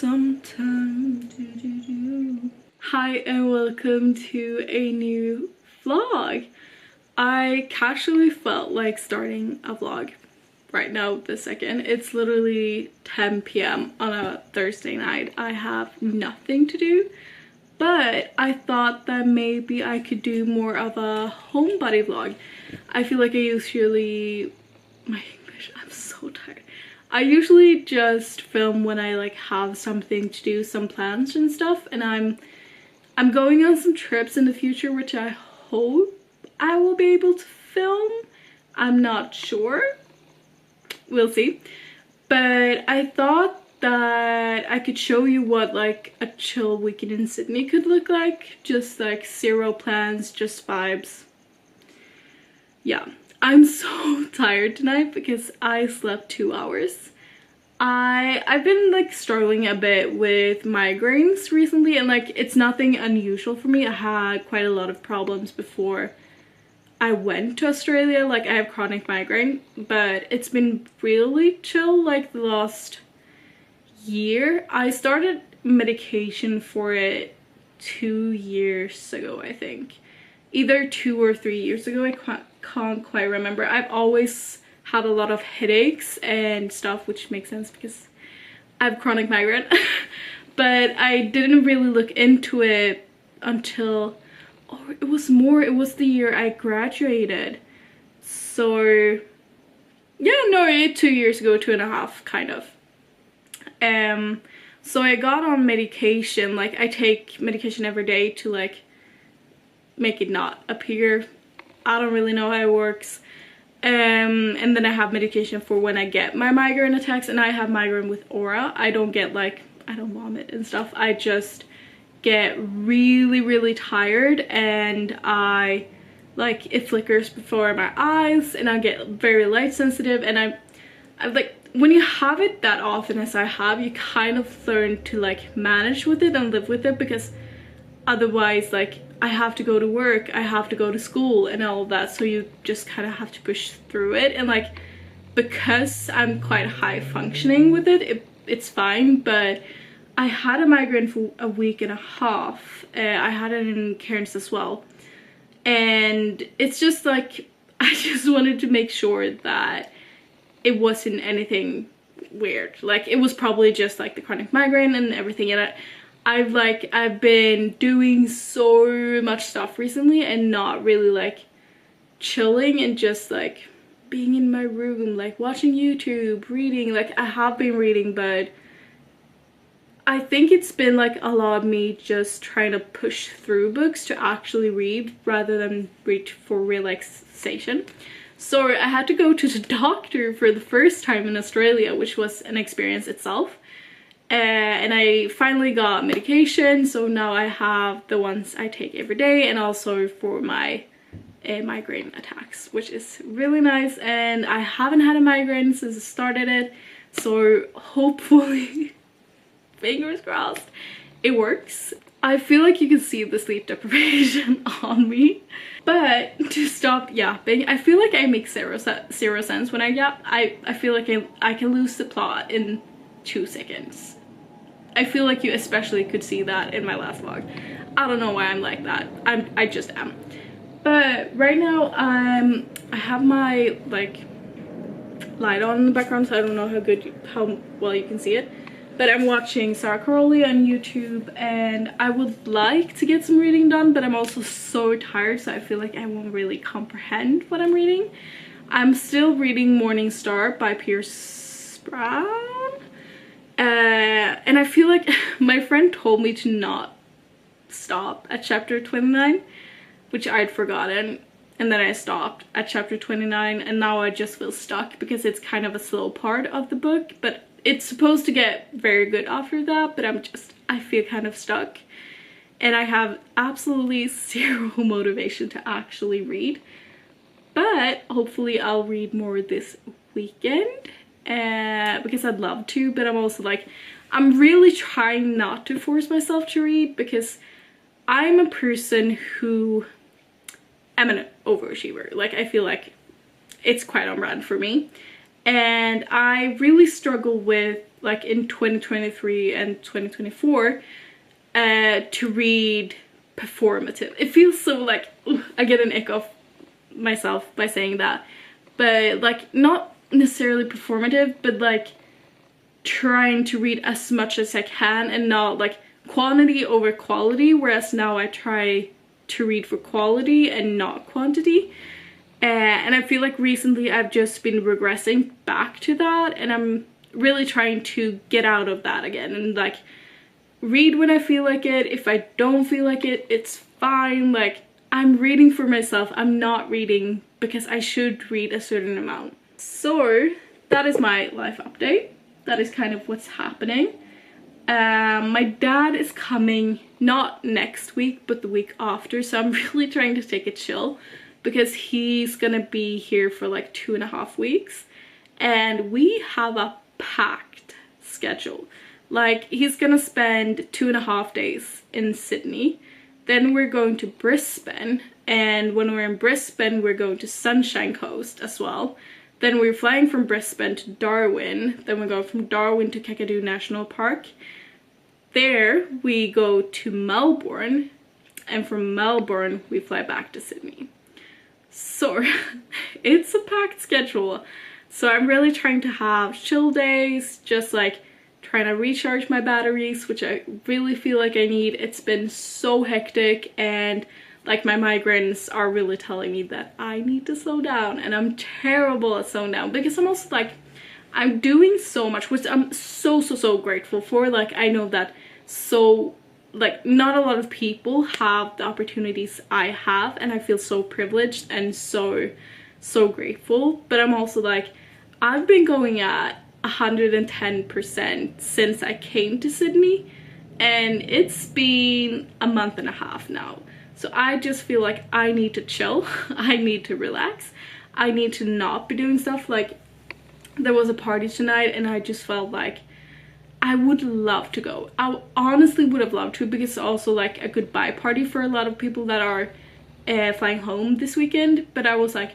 sometime. Hi and welcome to a new vlog. I casually felt like starting a vlog right now this second. It's literally 10 p.m. on a Thursday night. I have nothing to do, but I thought that maybe I could do more of a homebody vlog. I feel like I usually, my English, I'm so tired. I usually just film when I like have something to do, some plans and stuff, and I'm going on some trips in the future which I hope I will be able to film. I'm not sure. We'll see. But I thought that I could show you what like a chill weekend in Sydney could look like. Just like zero plans, just vibes. Yeah. I'm so tired tonight because I slept 2 hours. I've been like struggling a bit with migraines recently, and like it's nothing unusual for me. I had quite a lot of problems before I went to Australia. Like I have chronic migraine, but it's been really chill like the last year. I started medication for it 2 years ago, I think. Either 2 or 3 years ago, I can't quite remember. I've always had a lot of headaches and stuff, which makes sense because I have chronic migraine. But I didn't really look into it until, oh, it was the year I graduated. So yeah, no, 2 years ago, 2.5 kind of. So I got on medication. Like I take medication every day to like make it not appear. I don't really know how it works. And then I have medication for when I get my migraine attacks, and I have migraine with aura. I don't get like, I don't vomit and stuff. I just get really tired, and I like it flickers before my eyes, and I get very light sensitive, and I like when you have it that often as I have, you kind of learn to like manage with it and live with it, because otherwise like I have to go to work, I have to go to school and all of that, so you just kind of have to push through it. And like because I'm quite high functioning with it, it's fine. But I had a migraine for a week and a half. I had it in Cairns as well, and it's just like I just wanted to make sure that it wasn't anything weird. Like it was probably just like the chronic migraine and everything, and I've been doing so much stuff recently and not really like chilling and just like being in my room, like watching YouTube, reading. Like I have been reading, but I think it's been like a lot of me just trying to push through books to actually read rather than read for relaxation. So I had to go to the doctor for the first time in Australia, which was an experience itself. And I finally got medication, so now I have the ones I take every day, and also for my migraine attacks, which is really nice. And I haven't had a migraine since I started it, so hopefully, fingers crossed, it works. I feel like you can see the sleep deprivation on me. But to stop yapping, I feel like I make zero sense when I yap. I feel like I can lose the plot in 2 seconds. I feel like you especially could see that in my last vlog. I don't know why I'm like that. I just am. But right now I have my like light on in the background, so I don't know how well you can see it. But I'm watching Sara on YouTube, and I would like to get some reading done, but I'm also so tired, so I feel like I won't really comprehend what I'm reading. I'm still reading Morning Star by Pierce Brown. And I feel like my friend told me to not stop at chapter 29, which I'd forgotten, and then I stopped at chapter 29, and now I just feel stuck because it's kind of a slow part of the book, but it's supposed to get very good after that. But I feel kind of stuck, and I have absolutely zero motivation to actually read. But hopefully I'll read more this weekend. Because I'd love to, but I'm also like, I'm really trying not to force myself to read, because I'm a person who am an overachiever. Like I feel like it's quite on brand for me, and I really struggle with like in 2023 and 2024 to read performative. It feels so like, ugh, I get an ick of myself by saying that, but like not necessarily performative, but like trying to read as much as I can and not like quantity over quality, whereas now I try to read for quality and not quantity. And I feel like recently I've just been regressing back to that, and I'm really trying to get out of that again and like read when I feel like it. If I don't feel like it, it's fine. Like, I'm reading for myself. I'm not reading because I should read a certain amount. So that is my life update. That is kind of what's happening. My dad is coming not next week but the week after, so I'm really trying to take it chill because he's gonna be here for like 2.5 weeks, and we have a packed schedule. Like, he's gonna spend 2.5 days in Sydney, then we're going to Brisbane, and when we're in Brisbane we're going to Sunshine Coast as well. Then we're flying from Brisbane to Darwin, then we go from Darwin to Kakadu National Park. There we go to Melbourne, and from Melbourne we fly back to Sydney. So it's a packed schedule. So I'm really trying to have chill days, just like trying to recharge my batteries, which I really feel like I need. It's been so hectic, and like my migraines are really telling me that I need to slow down, and I'm terrible at slowing down because I'm also like, I'm doing so much, which I'm so grateful for. Like, I know that like not a lot of people have the opportunities I have, and I feel so privileged and so grateful. But I'm also like, I've been going at 110% since I came to Sydney, and it's been a month and a half now. So I just feel like I need to chill. I need to relax. I need to not be doing stuff. Like, there was a party tonight and I just felt like I would love to go. I honestly would have loved to, because it's also like a goodbye party for a lot of people that are flying home this weekend. But I was like,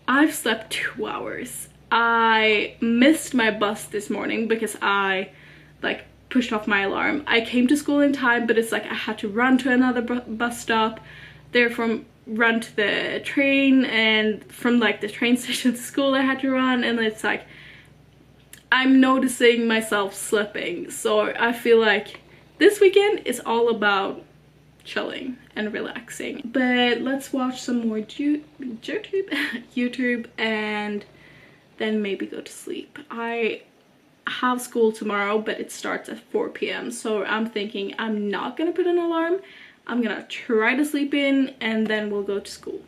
I've slept 2 hours. I missed my bus this morning because I like pushed off my alarm. I came to school in time, but it's like I had to run to another bus stop, therefrom run to the train, and from like the train station to school I had to run, and it's like I'm noticing myself slipping. So I feel like this weekend is all about chilling and relaxing. But let's watch some more YouTube and then maybe go to sleep. I have school tomorrow, but it starts at 4 p.m. so I'm thinking I'm not gonna put an alarm. I'm gonna try to sleep in, and then we'll go to school.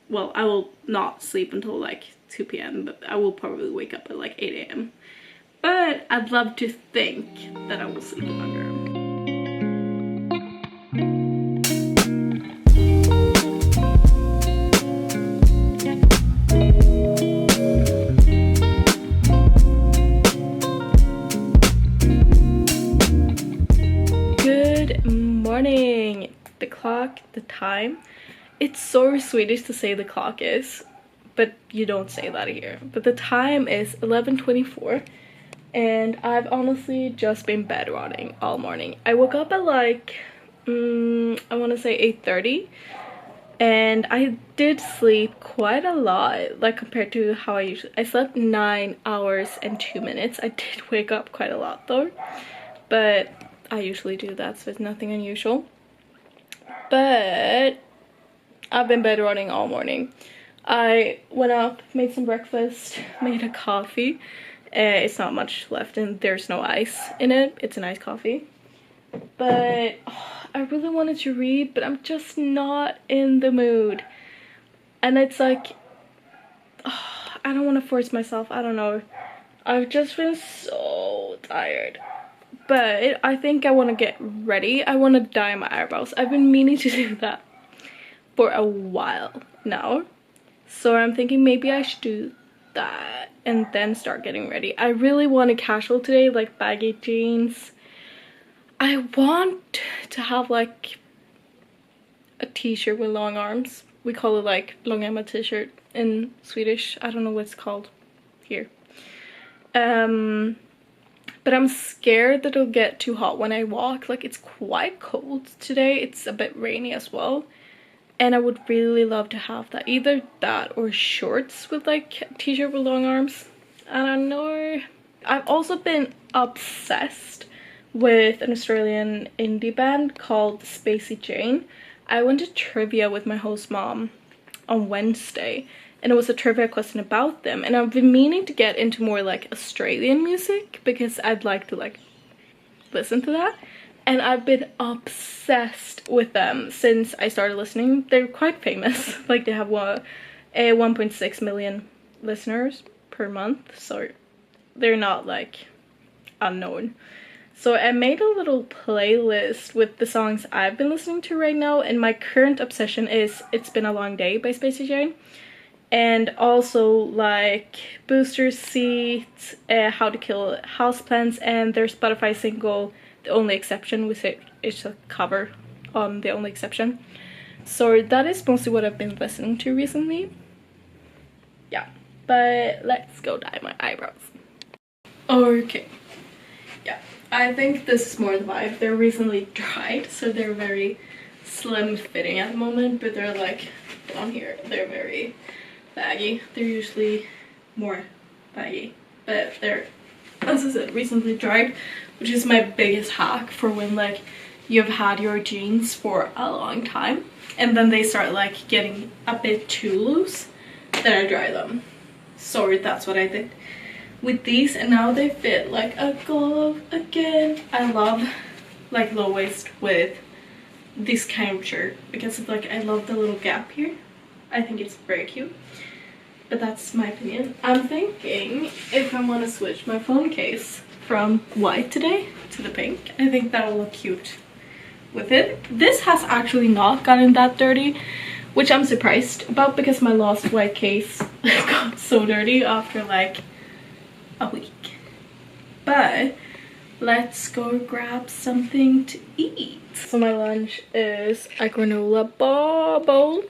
Well, I will not sleep until like 2 p.m. but I will probably wake up at like 8 a.m. but I'd love to think that I will sleep longer. Morning. The clock, the time, it's so Swedish to say the clock is, but you don't say that here. But the time is 11:24, and I've honestly just been bed rotting all morning. I woke up at like I want to say 8:30, and I did sleep quite a lot, like compared to how I slept 9 hours and 2 minutes. I did wake up quite a lot though, but I usually do that, so it's nothing unusual. But I've been bed rotting all morning. I went up, made some breakfast, made a coffee. It's not much left, and there's no ice in it. It's an iced coffee. But I really wanted to read, but I'm just not in the mood. And it's like, I don't want to force myself. I don't know. I've just been so tired. But I think I want to get ready. I want to dye my eyebrows. I've been meaning to do that for a while now. So I'm thinking maybe I should do that and then start getting ready. I really want a casual today, like baggy jeans. I want to have like a t-shirt with long arms. We call it like långärmad t-shirt in Swedish. I don't know what it's called here. but I'm scared that it'll get too hot when I walk. Like, it's quite cold today. It's a bit rainy as well. And I would really love to have that. Either that or shorts with like a t-shirt with long arms. I don't know. I've also been obsessed with an Australian indie band called Spacey Jane. I went to trivia with my host mom on Wednesday, and it was a trivia question about them, and I've been meaning to get into more like Australian music because I'd like to like listen to that, and I've been obsessed with them since I started listening. They're quite famous. Like, they have 1.6 million listeners per month, so they're not like unknown. So I made a little playlist with the songs I've been listening to right now, and my current obsession is It's Been a Long Day by Spacey Jane, and also like Booster Seat, How to Kill Houseplants, and their Spotify single The Only Exception, which is a cover on The Only Exception. So that is mostly what I've been listening to recently. Yeah, but let's go dye my eyebrows. Okay. Yeah, I think this is more the vibe. They're recently dried, so they're very slim fitting at the moment, but they're like down here, they're very baggy. They're usually more baggy, but they're, as I said, recently dried, which is my biggest hack for when like you've had your jeans for a long time and then they start like getting a bit too loose. Then I dry them. So that's what I did with these, and now they fit like a glove again. I love like low waist with this kind of shirt because it's like, I love the little gap here. I think it's very cute, but that's my opinion. I'm thinking if I want to switch my phone case from white today to the pink, I think that will look cute with it. This has actually not gotten that dirty, which I'm surprised about because my last white case got so dirty after like a week. But let's go grab something to eat. So my lunch is a granola bowl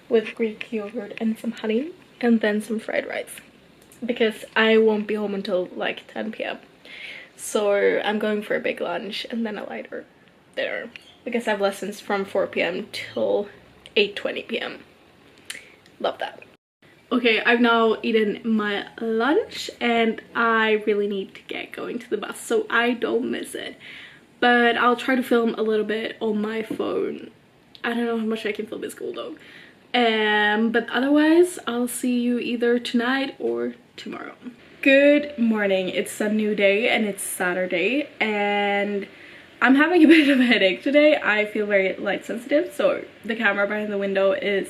with Greek yogurt and some honey, and then some fried rice because I won't be home until like 10 p.m. So I'm going for a big lunch and then a lighter dinner because I have lessons from 4 p.m. till 8:20 p.m. Love that. Okay, I've now eaten my lunch and I really need to get going to the bus so I don't miss it. But I'll try to film a little bit on my phone. I don't know how much I can film in school though. But otherwise, I'll see you either tonight or tomorrow. Good morning. It's a new day and it's Saturday and I'm having a bit of a headache today. I feel very light sensitive, so the camera behind the window is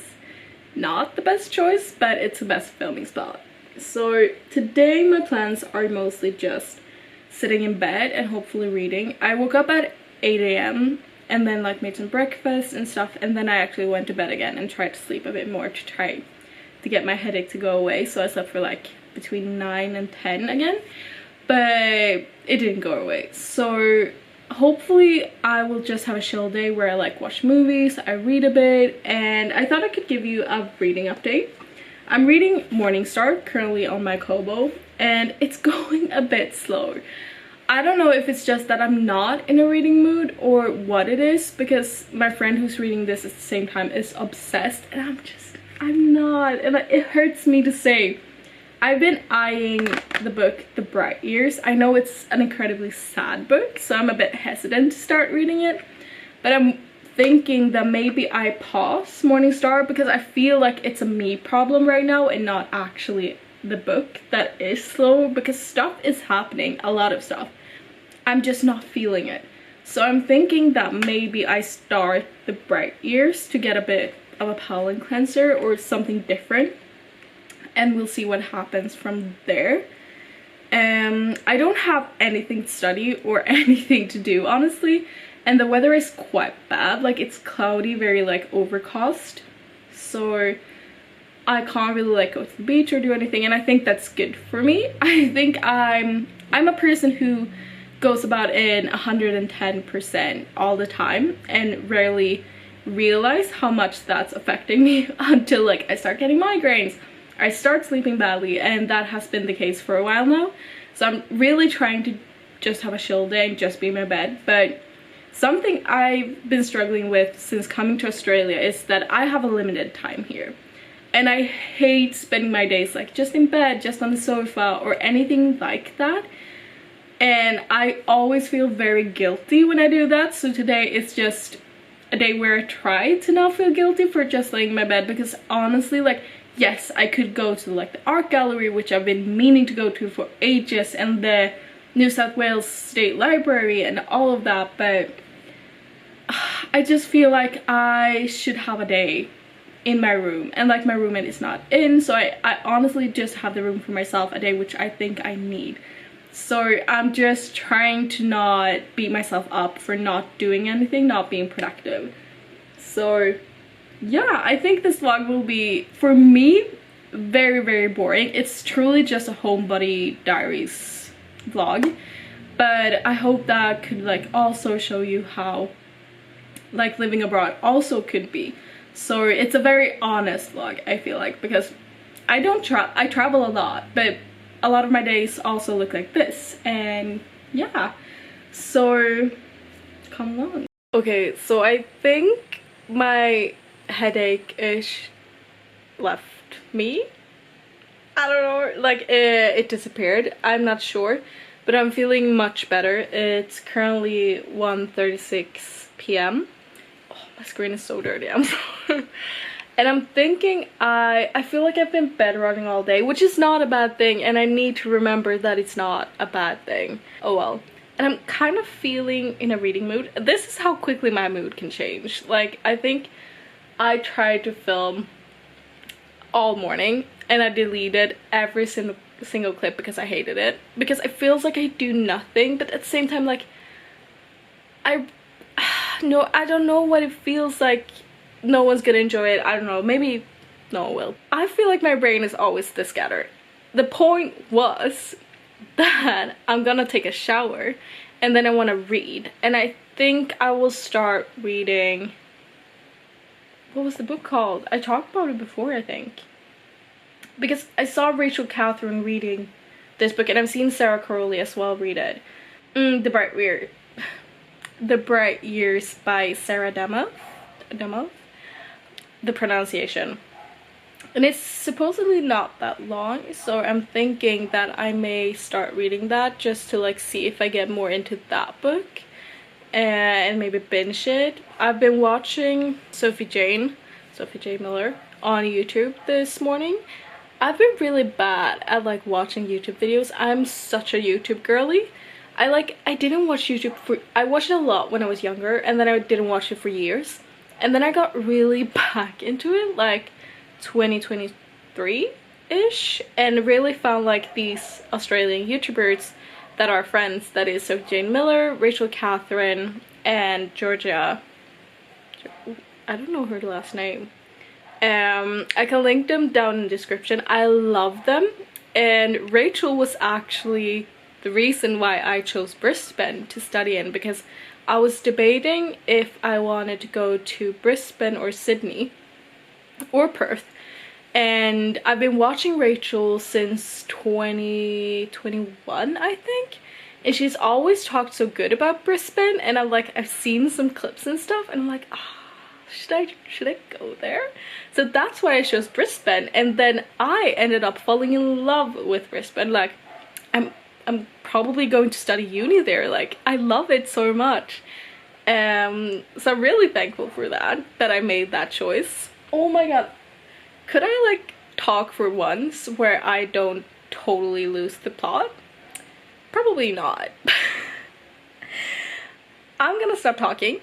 not the best choice, but it's the best filming spot. So today my plans are mostly just sitting in bed and hopefully reading. I woke up at 8 a.m. and then like made some breakfast and stuff, and then I actually went to bed again and tried to sleep a bit more to try to get my headache to go away. So I slept for like between 9 and 10 again, but it didn't go away. So hopefully I will just have a chill day where I like watch movies, I read a bit, and I thought I could give you a reading update. I'm reading Morningstar currently on my Kobo and it's going a bit slower. I don't know if it's just that I'm not in a reading mood or what it is, because my friend who's reading this at the same time is obsessed and I'm not, and it hurts me to say. I've been eyeing the book The Bright Years. I know it's an incredibly sad book, so I'm a bit hesitant to start reading it. But I'm thinking that maybe I pause Morningstar because I feel like it's a me problem right now and not actually the book that is slow, because stuff is happening, a lot of stuff. I'm just not feeling it. So I'm thinking that maybe I start The Bright Years to get a bit of a palate cleanser or something different. And we'll see what happens from there. I don't have anything to study or anything to do, honestly, and the weather is quite bad. Like, it's cloudy, very like overcast, so I can't really like go to the beach or do anything, and I think that's good for me. I think I'm a person who goes about in 110% all the time and rarely realize how much that's affecting me until like I start getting migraines, I start sleeping badly, and that has been the case for a while now. So I'm really trying to just have a chill day and just be in my bed. But something I've been struggling with since coming to Australia is that I have a limited time here. And I hate spending my days like just in bed, just on the sofa or anything like that. And I always feel very guilty when I do that. So today it's just a day where I try to not feel guilty for just laying in my bed, because honestly, like, yes, I could go to like the art gallery, which I've been meaning to go to for ages, and the New South Wales State Library and all of that, but I just feel like I should have a day in my room, and like my roommate is not in, so I honestly just have the room for myself a day, which I think I need. So I'm just trying to not beat myself up for not doing anything, not being productive. So yeah, I think this vlog will be, for me, very, very boring. It's truly just a homebody diaries vlog, but I hope that could like also show you how like living abroad also could be. So it's a very honest vlog, I feel like, because I travel a lot, but a lot of my days also look like this. And yeah, so come along. Okay, so I think my headache-ish left me. I don't know, like it disappeared. I'm not sure, but I'm feeling much better. It's currently 1:36 p.m. Oh, my screen is so dirty, I'm sorry. And I'm thinking I feel like I've been bed rotting all day, which is not a bad thing, and I need to remember that it's not a bad thing. Oh well. And I'm kind of feeling in a reading mood. This is how quickly my mood can change. Like, I think I tried to film all morning and I deleted every single clip because I hated it. Because it feels like I do nothing, but at the same time, like, I don't know what it feels like. No one's gonna enjoy it. I don't know, maybe no one will. I feel like my brain is always this scattered. The point was that I'm gonna take a shower and then I want to read, and I think I will start reading, what was the book called? I talked about it before, I think, because I saw Rachel Catherine reading this book, and I've seen Sara as well read it. The Bright Years by Sara Damoff. The pronunciation. And it's supposedly not that long, so I'm thinking that I may start reading that just to like see if I get more into that book and maybe binge it. I've been watching Sophie J. Miller on YouTube this morning. I've been really bad at like watching YouTube videos. I'm such a YouTube girly. I didn't watch YouTube I watched it a lot when I was younger, and then I didn't watch it for years. And then I got really back into it like 2023-ish, and really found like these Australian YouTubers that are friends, that is Sophie J. Miller, Rachel Catherine, and Georgia. I don't know her last name. I can link them down in the description. I love them, and Rachel was actually the reason why I chose Brisbane to study in, because I was debating if I wanted to go to Brisbane or Sydney or Perth, and I've been watching Rachel since 2021, I think, and she's always talked so good about Brisbane, and I've seen some clips and stuff, and I'm like, should I go there? So that's why I chose Brisbane, and then I ended up falling in love with Brisbane. Like, I'm probably going to study uni there. Like, I love it so much. So I'm really thankful for that I made that choice. Oh my god, could I like talk for once where I don't totally lose the plot? Probably not. I'm gonna stop talking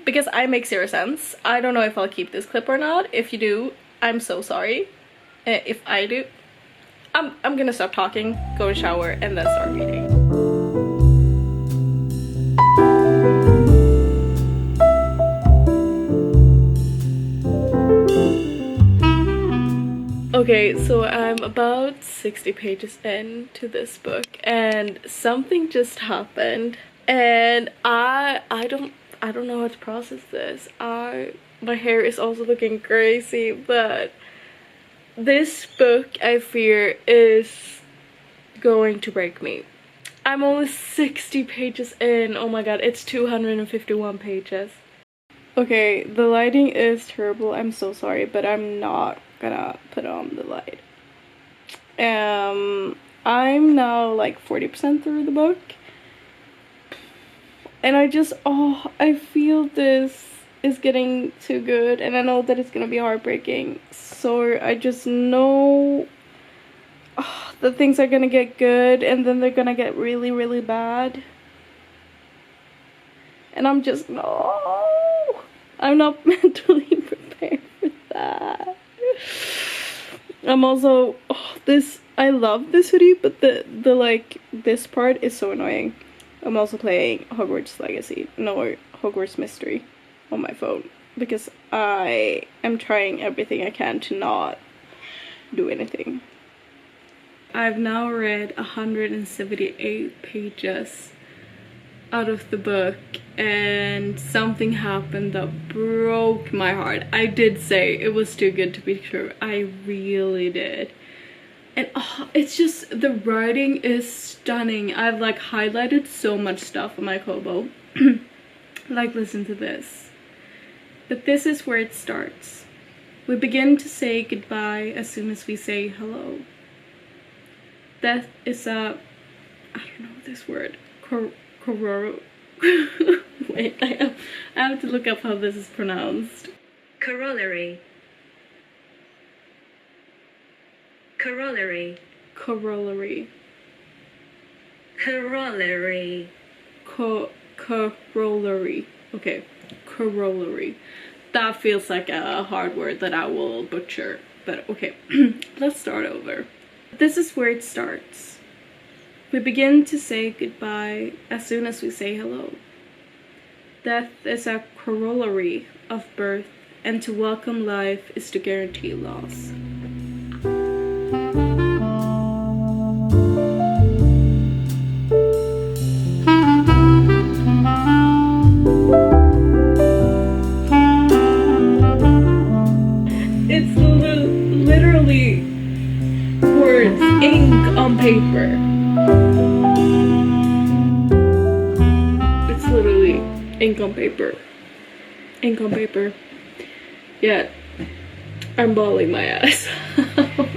because I make zero sense. I don't know if I'll keep this clip or not. If you do, I'm so sorry. If I do, I'm gonna stop talking, go and shower, and then start reading. Okay, so I'm about 60 pages into this book, and something just happened, and I don't know how to process this. My hair is also looking crazy, but this book, I fear, is going to break me. I'm only 60 pages in. Oh my god, it's 251 pages. Okay, the lighting is terrible. I'm so sorry, but I'm not gonna put on the light. I'm now like 40% through the book. And I feel this is getting too good, and I know that it's gonna be heartbreaking. So I just know that things are gonna get good and then they're gonna get really, really bad. And I'm just, no, I'm not mentally prepared for that. I'm also, I love this hoodie, but the like, this part is so annoying. I'm also playing Hogwarts Legacy, no, Hogwarts Mystery on my phone, because I am trying everything I can to not do anything. I've now read 178 pages out of the book, and something happened that broke my heart. I did say it was too good to be true. I really did. And it's just, the writing is stunning. I've like highlighted so much stuff on my Kobo. Like, listen to this. But this is where it starts. We begin to say goodbye as soon as we say hello. Death is a, I don't know this word, wait, I have to look up how this is pronounced. Corollary. Corollary. Corollary. Corollary. Corollary. Okay, corollary. That feels like a hard word that I will butcher, but okay. Let's start over. This is where it starts. We begin to say goodbye as soon as we say hello. Death is a corollary of birth, and to welcome life is to guarantee loss. It's literally words, ink on paper. It's literally ink on paper. Ink on paper. Yet I'm bawling my ass out.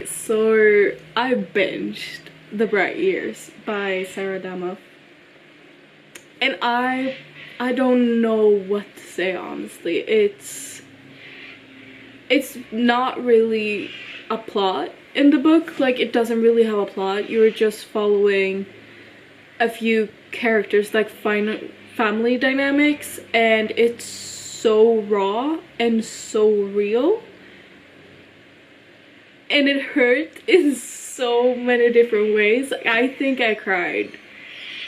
So I binged The Bright Years by Sara Damoff. And I don't know what to say, honestly. It's not really a plot in the book. Like, it doesn't really have a plot. You're just following a few characters, like family dynamics, and it's so raw and so real, and it hurt in so many different ways. Like, I think I cried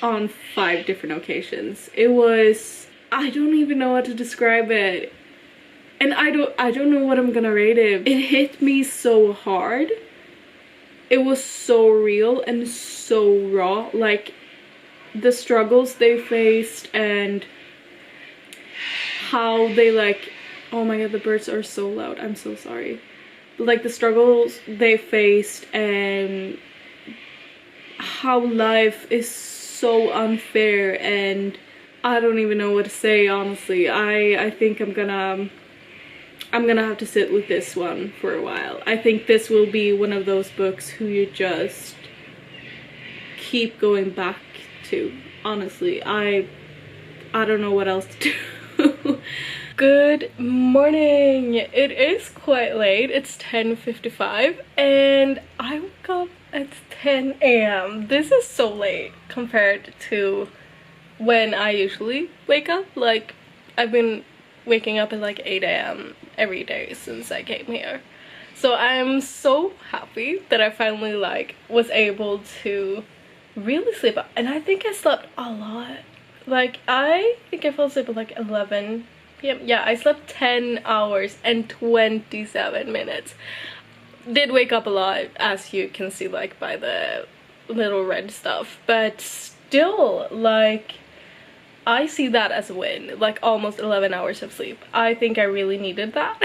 on 5 different occasions. It was, I don't even know how to describe it. And I don't know what I'm gonna rate it. It hit me so hard. It was so real and so raw. Like, the struggles they faced and how they, like, oh my god, the birds are so loud, I'm so sorry. But like, the struggles they faced and how life is so unfair, and I don't even know what to say, honestly. I think I'm gonna have to sit with this one for a while. I think this will be one of those books who you just keep going back to. Honestly, I don't know what else to do. Good morning. It is quite late. It's 10:55 and I woke up at 10 a.m. This is so late compared to when I usually wake up. Like, I've been waking up at like 8 a.m. every day since I came here. So I'm so happy that I finally like was able to really sleep. And I think I slept a lot. Like, I think I fell asleep at like 11 p.m. Yeah, I slept 10 hours and 27 minutes. Did wake up a lot, as you can see, like, by the little red stuff, but still, like, I see that as a win. Like, almost 11 hours of sleep. I think I really needed that.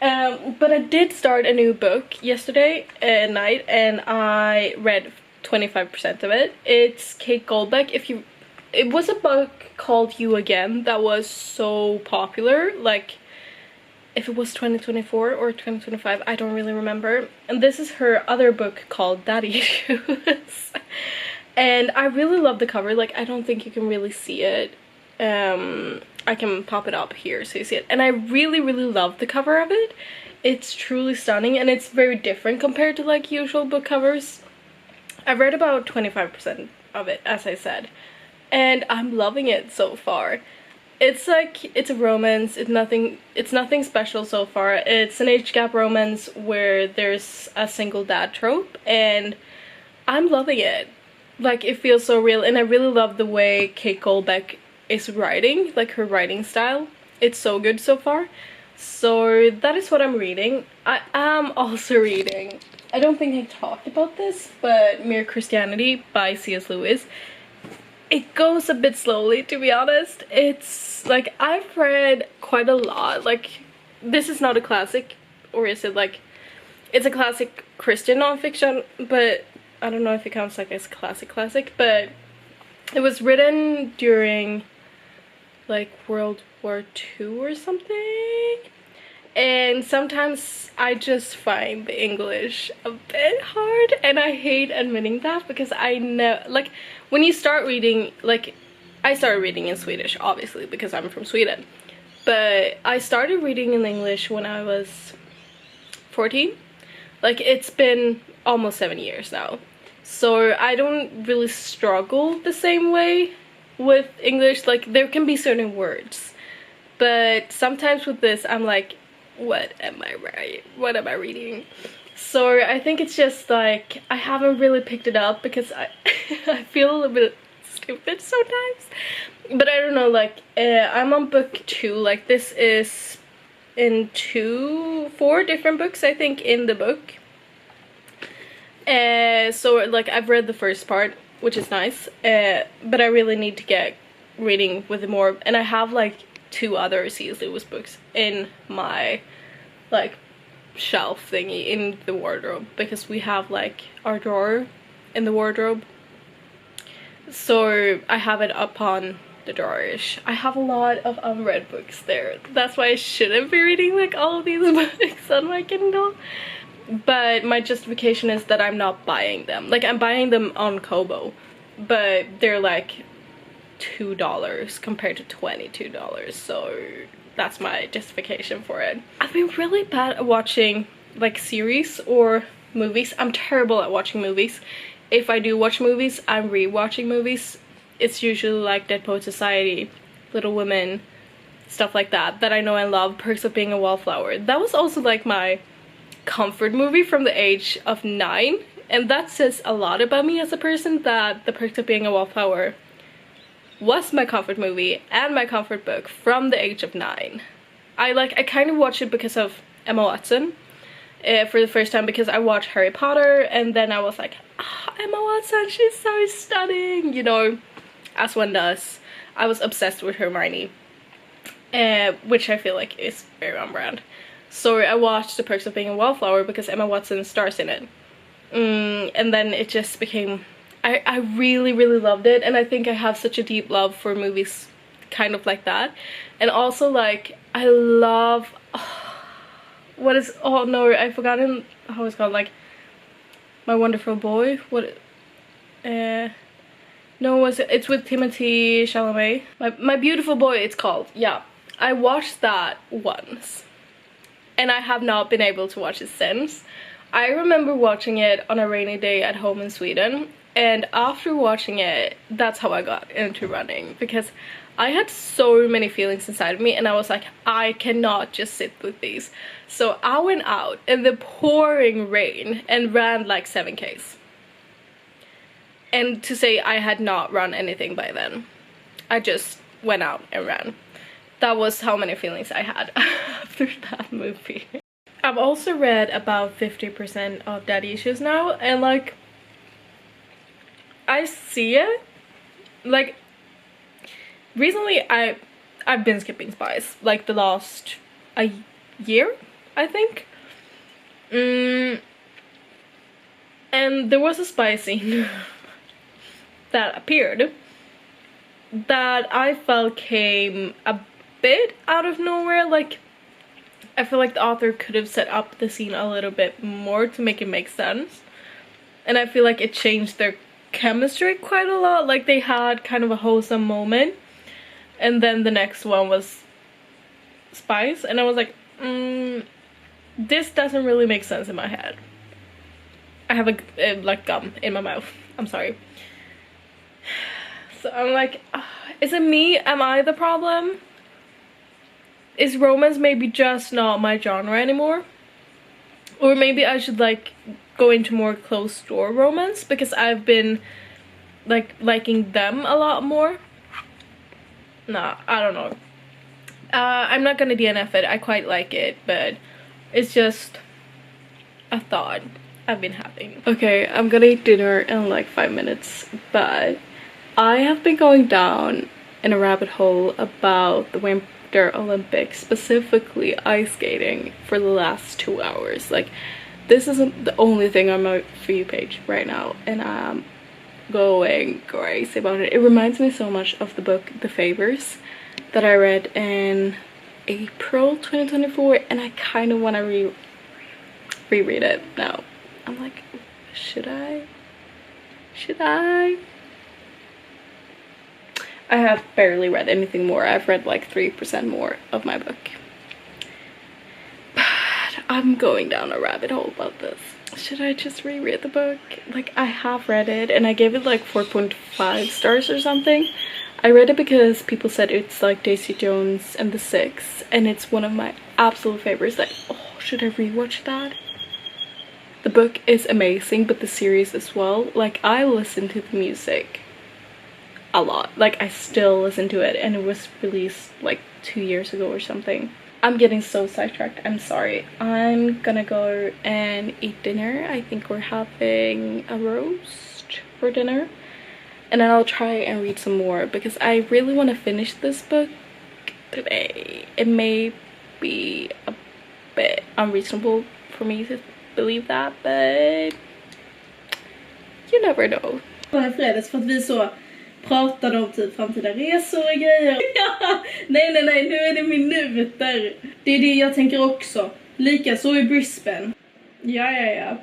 But I did start a new book yesterday night, and I read 25% of it. It's Kate Goldbeck. It was a book called You Again that was so popular, like if it was 2024 or 2025, I don't really remember. And this is her other book called Daddy Issues. And I really love the cover. Like, I don't think you can really see it. I can pop it up here so you see it. And I really love the cover of it. It's truly stunning, and it's very different compared to like usual book covers. I've read about 25% of it, as I said, and I'm loving it so far. It's like, it's a romance. It's nothing special so far. It's an age gap romance where there's a single dad trope, and I'm loving it. Like, it feels so real, and I really love the way Kate Goldbeck is writing, like her writing style. It's so good so far. So that is what I'm reading. I am also reading, I don't think I talked about this, but Mere Christianity by C.S. Lewis. It goes a bit slowly, to be honest. It's like, I've read quite a lot. Like, this is not a classic, or is it? Like, it's a classic Christian nonfiction, but I don't know if it counts like as classic, but it was written during like World War II or something. And sometimes I just find the English a bit hard, and I hate admitting that, because I know, like, when you start reading, like, I started reading in Swedish, obviously, because I'm from Sweden. But I started reading in English when I was 14. Like, it's been almost 7 years now. So I don't really struggle the same way with English. Like, there can be certain words. But sometimes with this, I'm like, what am I reading? So I think it's just like, I haven't really picked it up because I I feel a little bit stupid sometimes. But I don't know, like, I'm on book 2. Like, this is in 4 different books, I think, in the book. So like, I've read the first part, which is nice, but I really need to get reading with it more. And I have like 2 other C.S. Lewis books in my like shelf thingy in the wardrobe, because we have like our drawer in the wardrobe, so I have it up on the drawerish. I have a lot of unread books there. That's why I shouldn't be reading like all of these books on my Kindle. But my justification is that I'm not buying them. Like, I'm buying them on Kobo, but they're like $2 compared to $22, so that's my justification for it. I've been really bad at watching like series or movies. I'm terrible at watching movies. If I do watch movies, I'm re-watching movies. It's usually like Dead Poet Society, Little Women, stuff like that I know and love. Perks of Being a Wallflower. That was also like my comfort movie from the age of 9, and that says a lot about me as a person, that The Perks of Being a Wallflower was my comfort movie and my comfort book from the age of 9. I kind of watched it because of Emma Watson for the first time, because I watched Harry Potter, and then I was like, oh, Emma Watson, she's so stunning, you know, as one does. I was obsessed with Hermione, which I feel like is very on brand. So I watched The Perks of Being a Wallflower because Emma Watson stars in it. And then it just became, I really loved it, and I think I have such a deep love for movies kind of like that. And also, like, I love, oh no, I've forgotten how it's called, like, My Wonderful Boy, no, it's with Timothée Chalamet. My Beautiful Boy, it's called, yeah. I watched that once, and I have not been able to watch it since. I remember watching it on a rainy day at home in Sweden, and after watching it, that's how I got into running, because I had so many feelings inside of me, and I was like, I cannot just sit with these. So I went out in the pouring rain and ran like 7Ks. And to say I had not run anything by then. I just went out and ran. That was how many feelings I had after that movie. I've also read about 50% of Daddy Issues now, and like, I see it. Like, recently I've been skipping spies, like the last a year, I think. And there was a spy scene that appeared that I felt came a bit out of nowhere. Like, I feel like the author could have set up the scene a little bit more to make it make sense. And I feel like it changed their chemistry quite a lot. Like, they had kind of a wholesome moment, and then the next one was spies, and I was like, this doesn't really make sense in my head. I have a like gum in my mouth. I'm sorry. So I'm like, is it me? Am I the problem? Is romance maybe just not my genre anymore? Or maybe I should like go into more closed door romance, because I've been like liking them a lot more. Nah, I don't know. I'm not gonna DNF it. I quite like it, but it's just a thought I've been having. Okay, I'm gonna eat dinner in like 5 minutes, but I have been going down in a rabbit hole about the Winter Olympics, specifically ice skating, for the last 2 hours. Like, this isn't the only thing on my For You page right now, and I'm going crazy about it. It reminds me so much of the book The Favors that I read in April 2024, and I kind of want to reread it now. I'm like, should I? I have barely read anything more. I've read like 3% more of my book. But I'm going down a rabbit hole about this. Should I just reread the book? Like, I have read it and I gave it like 4.5 stars or something. I read it because people said it's like Daisy Jones and the Six, and it's one of my absolute favorites. Like, oh, should I rewatch that? The book is amazing, but the series as well. Like, I listen to the music a lot. Like, I still listen to it, and it was released like 2 years ago or something. I'm getting so sidetracked, I'm sorry. I'm gonna go and eat dinner. I think we're having a roast for dinner, and then I'll try and read some more because I really want to finish this book today. It may be a bit unreasonable for me to believe that, but you never know. I fredags för att vi så pratade om typ framtida resor och grejer. Nej, nu är det minuter. Det är det jag tänker också. Lika så i Brisbane. Ja.